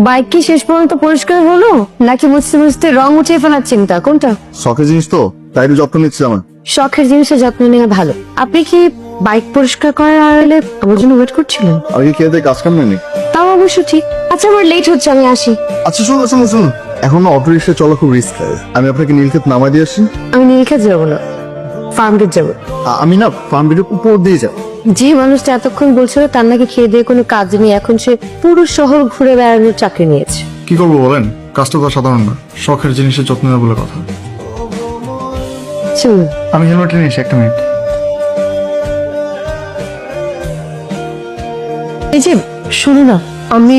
Bike কি শেষ পর্যন্ত পরিষ্কার হলো নাকি মুছতে মুছতে রং উঠিয়ে ফেলার চিন্তা কোনটা? শখের জিনিস তো, তাই একটু যত্ন নিচ্ছি আমার। শখের জিনিসের যত্ন নেওয়া ভালো। আপনি কি বাইক পরিষ্কার করার আড়ালে আমার জন্য ওয়েট করছিলেন? আমি কি খেয়ে কাজ কাম নেই? তাও অবশ্য ঠিক। আচ্ছা আমার লেট হচ্ছে, আমি আসি। আচ্ছা শুনুন, এখন না অটো রিক্সা চলা খুব রিস্ক। আমি আপনাকে নীলক্ষেত নামাই দিয়ে আসি। আমি নীলক্ষেত যাবো না, ফার্ম গেট যাবো। আমি না ফার্ম গেটের উপর দিয়ে যাব। যে মানুষটা এতক্ষণ বলছিল তার নাকি খেয়ে দিয়ে কোনো কাজ নেই, এখন সে পুরো শহর ঘুরে বেড়ানোর চাকরি নিয়েছে। কি করবো বলেন, কাজটা তো সাধারণ না, শখের জিনিসের যত্ন নেওয়া বলে কথা। চলুন। আমি হেলমেট নিয়ে এসে একটা মিনিট। এই যে শোনো না, আমি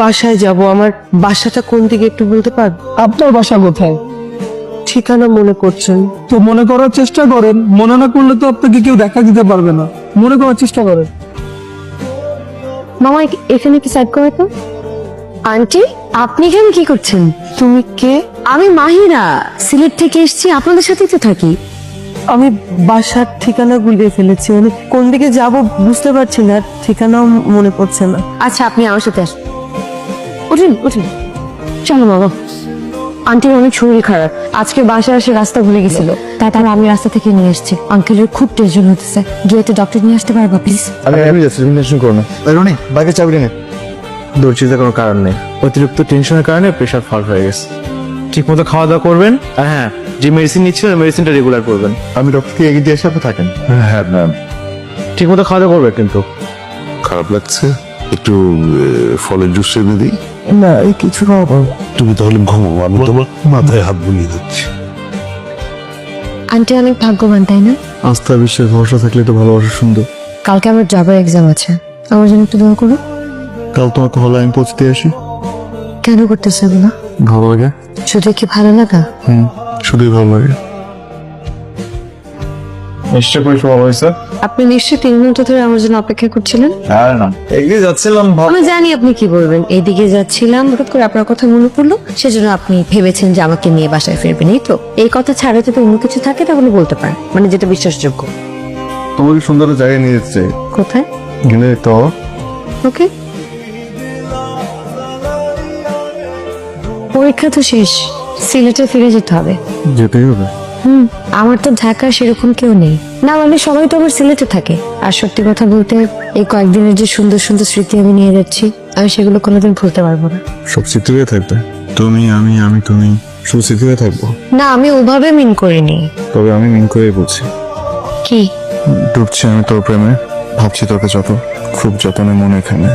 বাসায় যাব। আমার বাসাটা কোন দিকে একটু বলতে পার? আপনার বাসা কোথায়? ঠিকানা মনে করছেন? তো মনে করার চেষ্টা করেন, মনে না করলে তো আপনাকে কেউ দেখা দিতে পারবে না। মনে করার চেষ্টা করেন। মামা এখানে কি সাইড করে তো? আন্টি আপনি এখানে কি করছেন? তুমি কে? আমি মাহিরা, সিলেট থেকে এসেছি, আপনাদের সাথেই তো থাকি। আমি বাসার ঠিকানা গুলিয়ে ফেলেছি, মানে কোন দিকে যাব বুঝতে পারছি না, ঠিকানাও মনে পড়ছে না। আচ্ছা আপনি আমার সাথে আসুন। উঠুন উঠুন, চলো মামা। আন্টির অনেক শরীর খারাপ, আজকে বাসায় এসে রাস্তা ভুলে গেছিল, তারপর আমি রাস্তা থেকে নিয়ে এসেছি। আঙ্কেলের খুব টেনশন হতেছে, গিয়ে একটু ডক্টর নিয়ে আসতে পারবা প্লিজ? আমি যাচ্ছি, তুমি টেনশন করো না। রনি বাইকের চাবি নে। দুশ্চিন্তার কোনো কারণ নেই, অতিরিক্ত টেনশনের কারণে প্রেশার ফল হয়ে গেছে। ঠিক মতো খাওয়া দাওয়া করবেন, আর হ্যাঁ যে মেডিসিন নিচ্ছিলেন মেডিসিনটা রেগুলার করবেন। আমি ডক্টরকে এগিয়ে দিয়ে এসে আপনি থাকেন। হ্যাঁ ম্যাম, ঠিক মতো খাওয়া দাওয়া করবে কিন্তু। খারাপ লাগছে, একটু ফলের জুস এনে দিই। না এই কিছু না, তুমি তাহলে ঘুমো, আমি তোমার মাথায় হাত বুলিয়ে দিচ্ছি। আন্টি অনেক ভাগ্যবান তাই না? আস্থা বিশ্বাস ভরসা থাকলে তো ভালোবাসা সুন্দর। কালকে আমার জবের এক্সাম আছে, আমার জন্য একটু দোয়া করো। কাল তোমাকে হলে আমি পৌঁছতে আসি। কেন করতেছে না? ভালো লাগে। শুধু কি ভালো লাগা? শুধুই ভালো লাগে। নিশ্চয় করে সব হয়েছে। আপনি নিশ্চয়ই 3 ঘন্টা ধরে আমার জন্য অপেক্ষা করছিলেন। আর না, এগিয়ে যাচ্ছিলাম, আমি জানি আপনি কি বলবেন। এইদিকে যাচ্ছিলাম, হঠাৎ করে আপনার কথা মনে পড়লো, সেজন্য আপনি ভেবেছেন যে আমাকে নিয়ে বাসায় ফিরবেন, এই তো? এই কথা ছাড়া যদি অন্য কিছু থাকে তাহলে বলতে পারেন, মানে যেটা বিশ্বাসযোগ্য। তোমাকে সুন্দর জায়গায় নিয়ে যেতে চাই। কোথায়? গেলে তো ওকে। পরীক্ষা তো শেষ, সিলেটে ফিরে যেতে হবে। যেতেই হবে। আমার তো ঢাকায় সেরকম কেউ নেই, না মানে সবাই তো আবার সিলেটে থাকে। আর সত্যি কথা বলতে এই কয়েকদিনের যে সুন্দর সুন্দর স্মৃতি আমি নিয়ে যাচ্ছি, আমি সেগুলো কোনোদিন ভুলতে পারবো না। সব স্মৃতি হয়ে থাকবে, তুমি আমি তুমি সব স্মৃতি হয়ে থাকবো। না আমি ওভাবে মিন করিনি। তবে আমি মিন করেই বলছি। কি? ডুবছি আমি তোর প্রেমে, ভাবছি তোকে যত, খুব যতনে মনে এখানে।